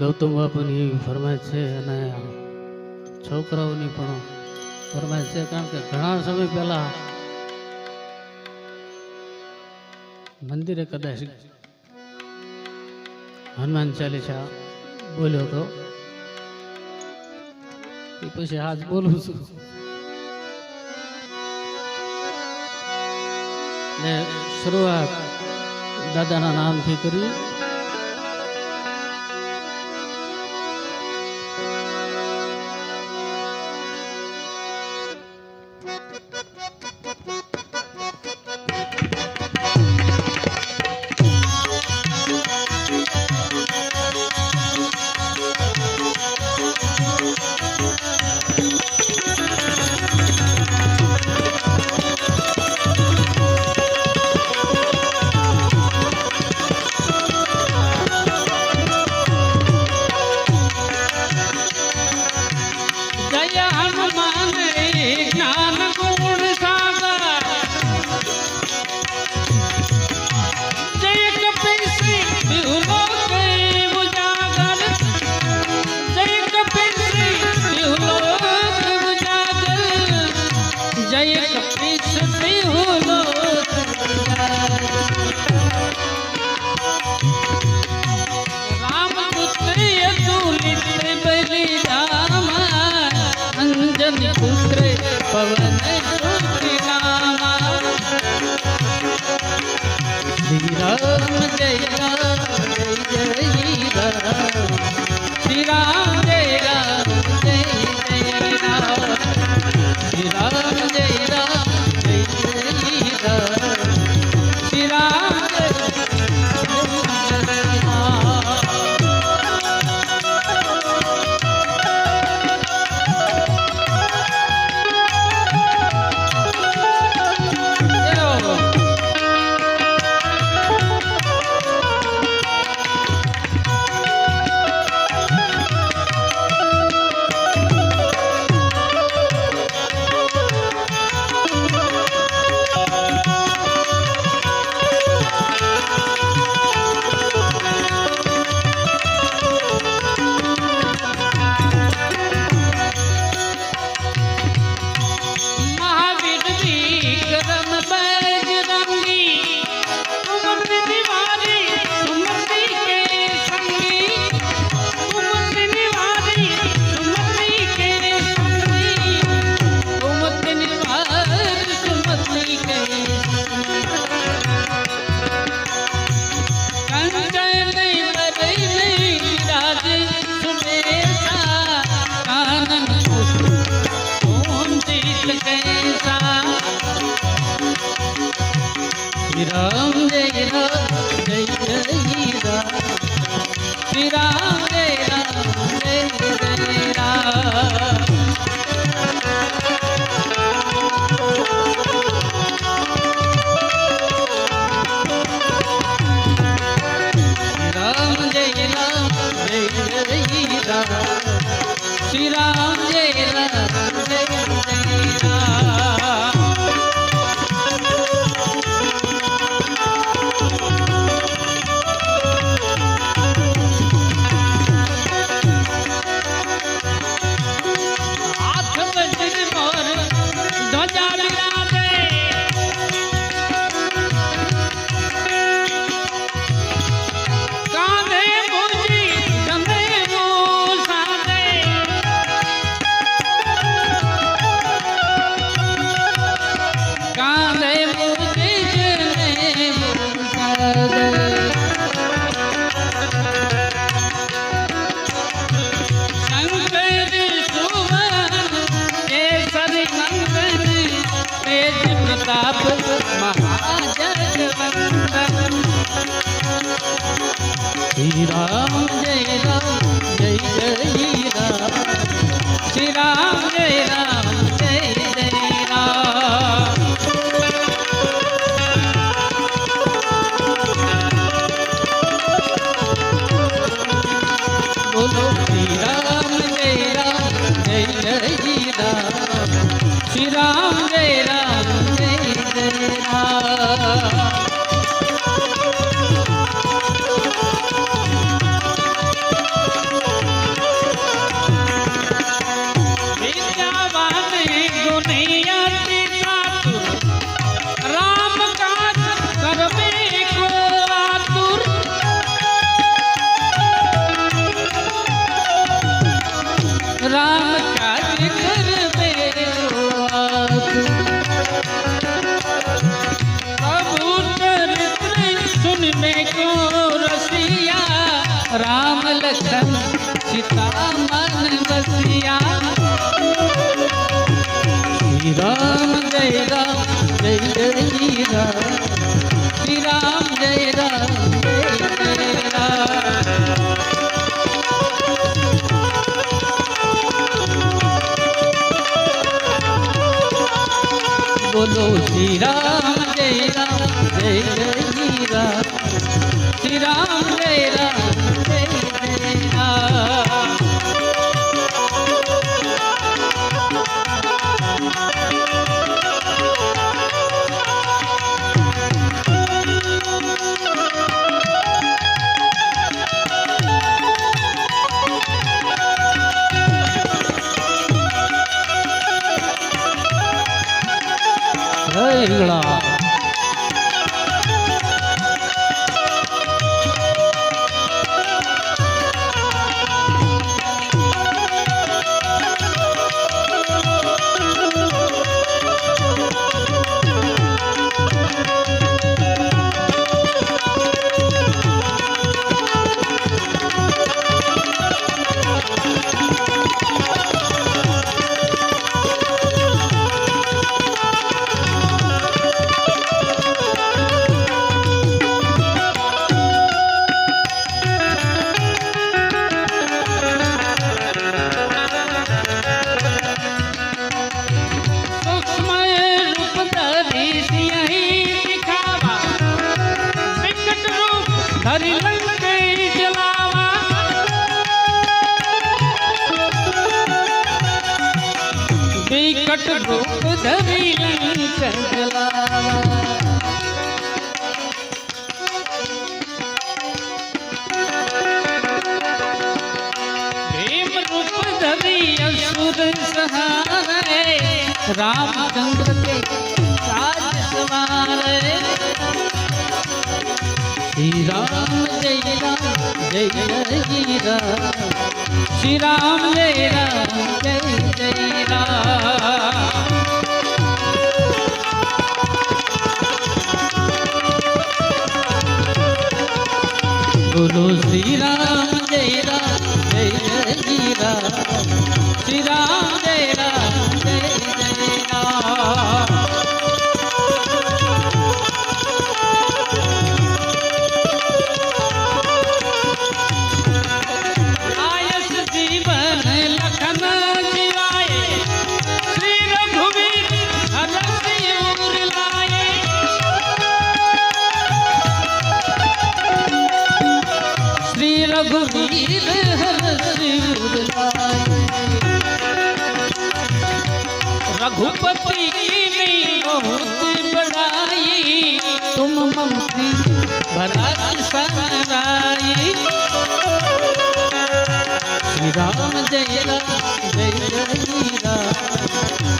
ગૌતમ બાપુની એવી ફરમાઈશ છે અને છોકરાઓની પણ ફરમાઈશ છે, કારણ કે ઘણા સમય પહેલા મંદિરે કદાચ હનુમાન ચાલીસા બોલ્યો હતો, એ પછી આજ બોલું છું ને શરૂઆત દાદાના નામથી કરી. પુત્ર પવન શ્રી રામ જય રામ જય જય રામ, શ્રી રામ જય રામ જય જય રામ, શ્રી રામ જય રામ જય જય રામ, શ્રી રામ જય राम जय राम जय जय राम, श्री राम जय राम जय जय राम, राम जय राम जय जय राम, श्री राम जय राम जय जय राम. श्री राम जय राम जय जय राम, श्री राम जय राम जय जय राम, बोलो श्री राम जय राम जय जय राम, श्री राम जय राम जय जय राम. राम काज कर मेरो आप। प्रभु चरित्र सुनने को रसिया, राम लखन सीता मन बसिया। श्री राम जय राम जय जय राम, श्री राम जय राम जय जय राम। बोलो श्री राम जय जय राम, श्री राम जय जय राम। हींगड़ा विकट रूप धरि लंक जलावा। भीम रूप धरि असुर सहारे, रामचंद्र के काज सवारे। श्री राम जय जय राम, श्री राम जय जय राम। बोलो श्री राम जय जय राम, श्री राम जय जय राम। रघुवीर हरषिर लाए, रघुपति की बहुत बड़ाई, तुम मंत्री भरत सराई। श्री राम जय राम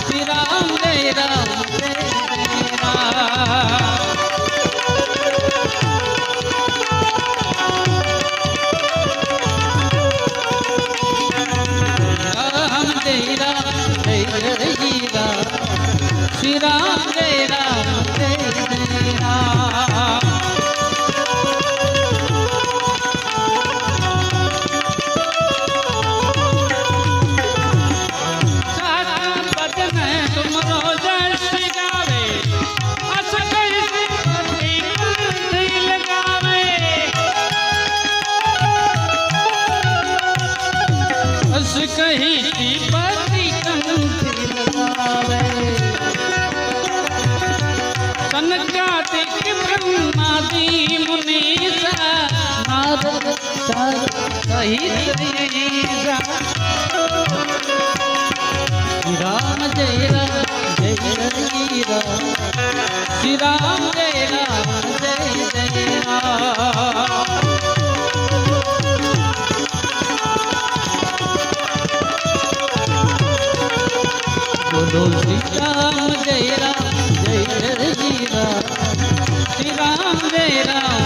श्री राम जय राम। श्री राम जय राम। बदन तुमरो जस गावे, अस कैसे लगावे। अस कही पति कंठी लगावे। सनकादिक ब्रह्मादि मुनीसा, नारद सहित ईसा। श्री राम जय राम, श्री राम जय राम। बोलो श्री राम जय राम श्री राम जय राम।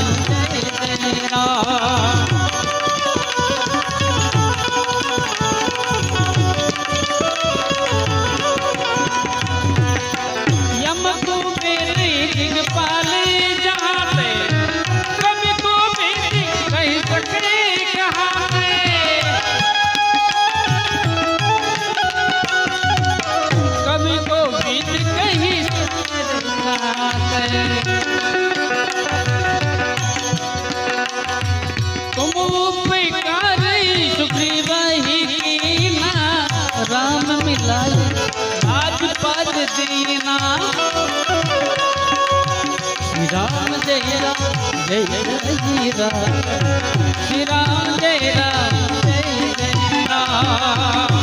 राम मिलाए राजपाल दीना। श्री राम जय राम जय जय राम, श्री राम जय राम जय जय राम।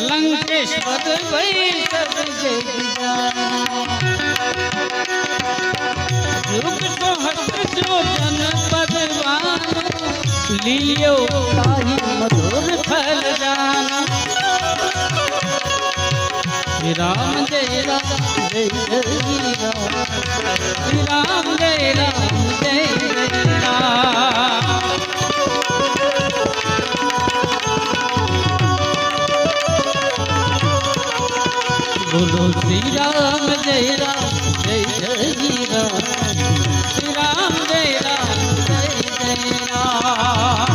लंकेश्वर भई सब जग जाना, युग तो हस्त जो जन पदवान, लियो ताहि मधुर फल जाना। श्री राम जय राम जय जय राम, श्री राम जय राम जय जय राम। बोलो श्री राम जय राम जय जय राम, श्री राम जय राम जय जय राम।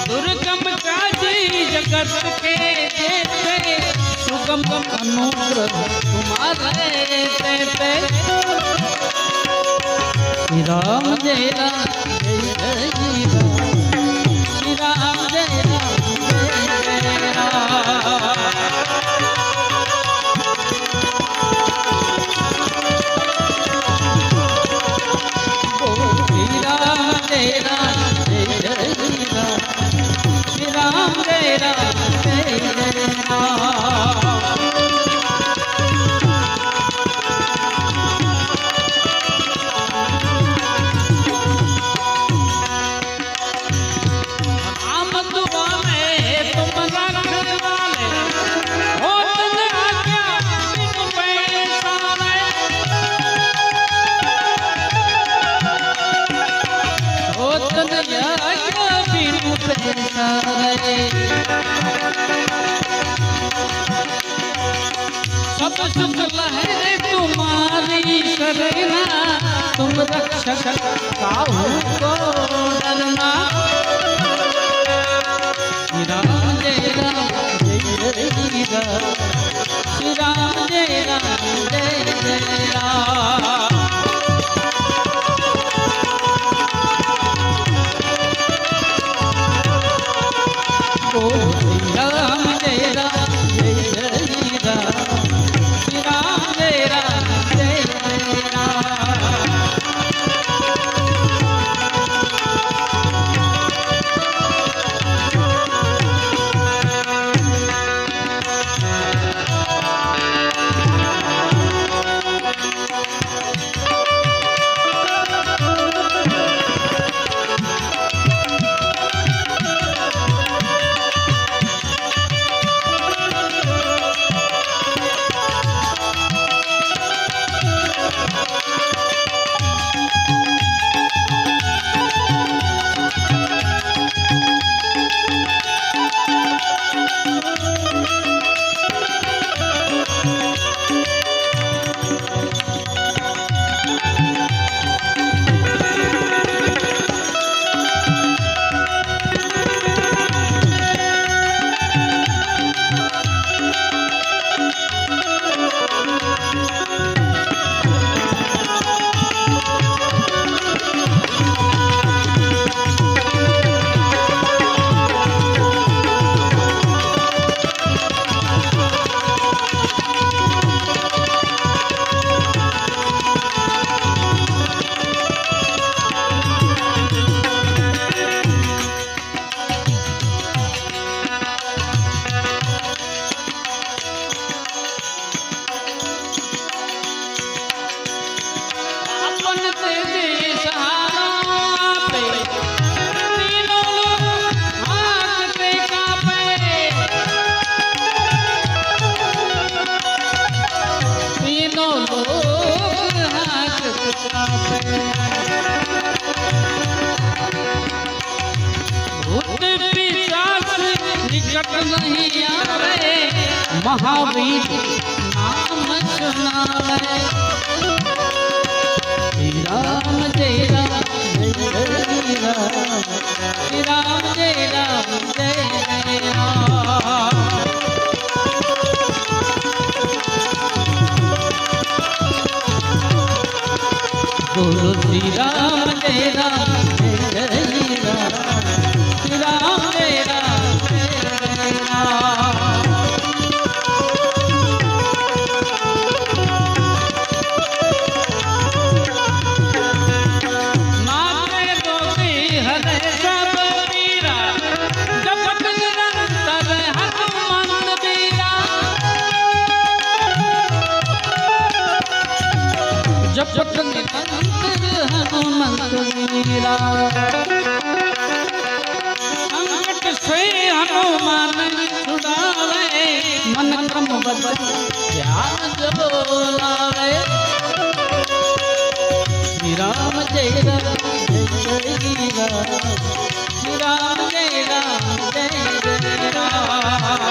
दुर्गम काजी जगत के देते, सुगम अनुग्रह तुम्हारे देते। श्री राम जय राम जय जय राम, श्री राम जय राम जय जय राम। जय राम जय जय राम, श्री राम जय राम जय जय राम। राम दुआरे तुम रखवाले, हो तुम आज्ञा बिनु पैसारे, हो तुम आज्ञा बिनु पैसारे। सब सुख लहरे तुम्हारी शरणा, तुम रक्षक काहू को डरना। श्री राम जय राम जय जय राम, श्री राम जय राम जय जय राम। श्री राम जय राम जय जय राम, श्री राम जय राम जय जय राम। भूत पिशाच निकट नहीं आवे, महावीर नाम सुनावे। श्री राम जय राम जय जय राम, श्री राम जय राम जय जय राम। बोलो श्री राम जय राम जय जय राम, श्री राम जय राम जय जय राम। नामे गोपी हरे सब पीरा, जपत निरंतर हनुमंत बीरा। जपत निरंतर हनुमंत बीरा, संकट से हनुमान छुड़ावे, मन क्रम बद ध्यान जो लावे। श्री राम जय राम जय जय राम, श्री राम जय राम जय जय राम।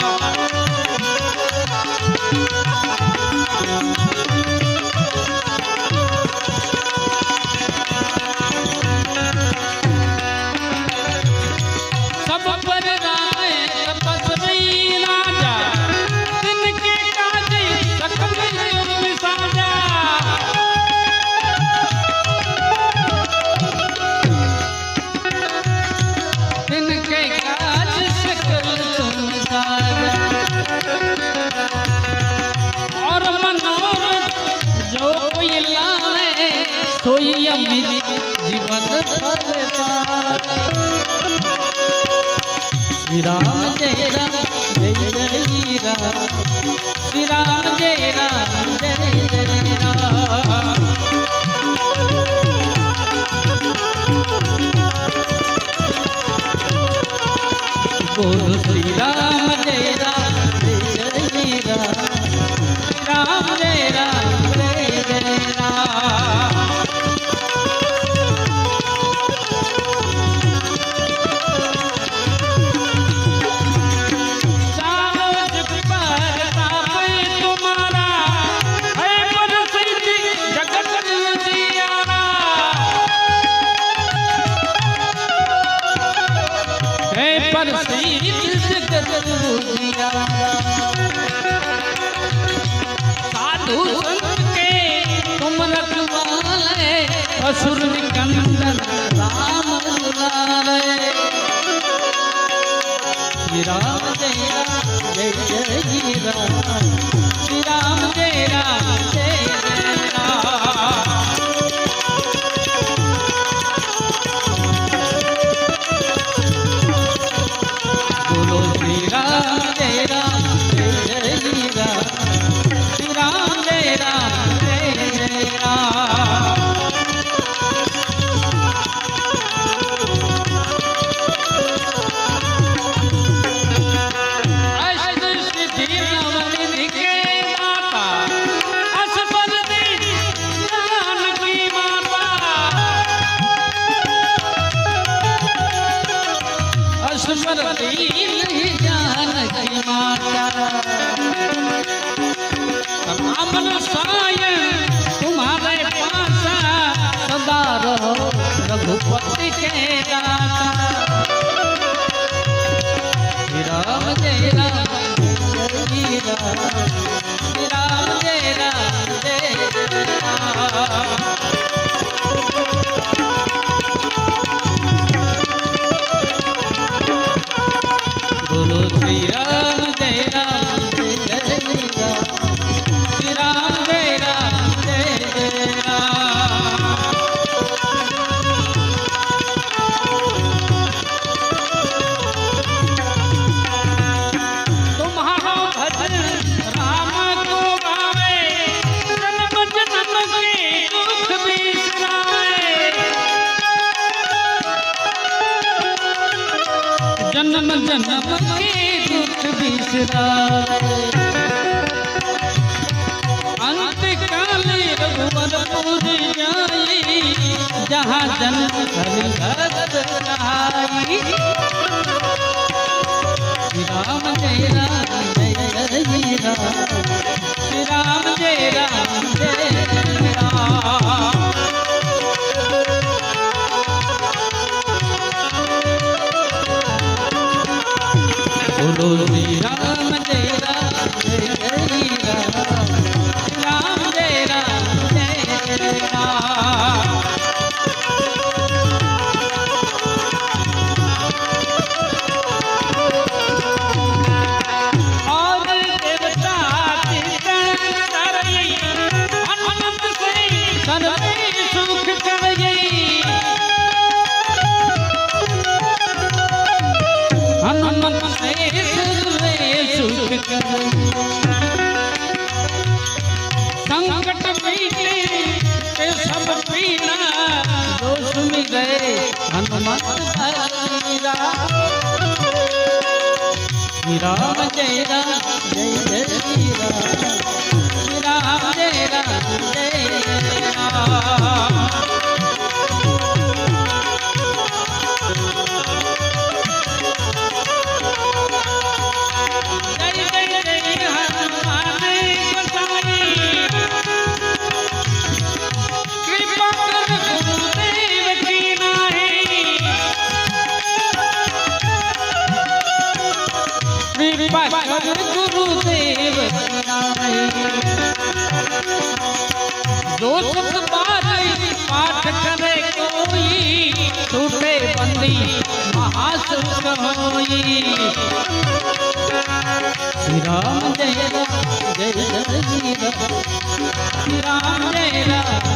सब पर राय तपस्वी राजा, तिनके काज सकल जुग साजा। तिनके काज सकल जुग साजा, और मनोरथ जो कोई लावे, सोई अमित जीवन फल पावे। श्री राम जय राम जय जय राम, श्री राम जय राम जय जय राम। बोलो श्री राम जय राम जय जय राम, श्री राम जय राम जय जय राम। साधु संत के तुम रखवाले, असुर निकंदन राम दुलारे। श्री राम जय राम जय जय राम, श्री राम जय राम जय जय राम। बोलो श्री राम जय राम जय जय राम, श्री राम जय राम जय जय राम। अष्ट सिद्धि नवनिधि के दाता, असबर दीन जानकी माता। असबर दीन जानकी माता, रामन साय तुम्हारे पासा, सदा रहो रघुपति के दाता। श्री राम जय राम जय राम, श्री राम जय राम जय राम। बोलो श्री राम जय राम जय जय राम, श्री राम जय राम जय जय राम। तुम्हारा भजन राम को गावे, जन्म जन्म के दुख बिसरावे। जन्म जन्म के दुख बिसरावे। अंत काल रघुवरपुर जाई जहाँ जन्म हरि भक्त कहाई। श्री राम जय राम जय जय राम, श्री राम जय राम जय राम। बोलो श्री राम जय राम जय जय राम, राम जय राम जय राम। और देवता चित्तन धरई, हनुमत से सर्वे सुख करई। हनुमत से सर्वे सुख करई। संकट बीते ते सब पीना, जो सुन गए हनुमत बलबीरा। श्री राम जय राम जय जय राम, श्री राम जय राम जय राम। गुरुदेव जो सुख पाई पाठ करे कोई, छूटे बंदी महासुख होई। श्री राम जय राम जय जय राम, श्री राम जय राम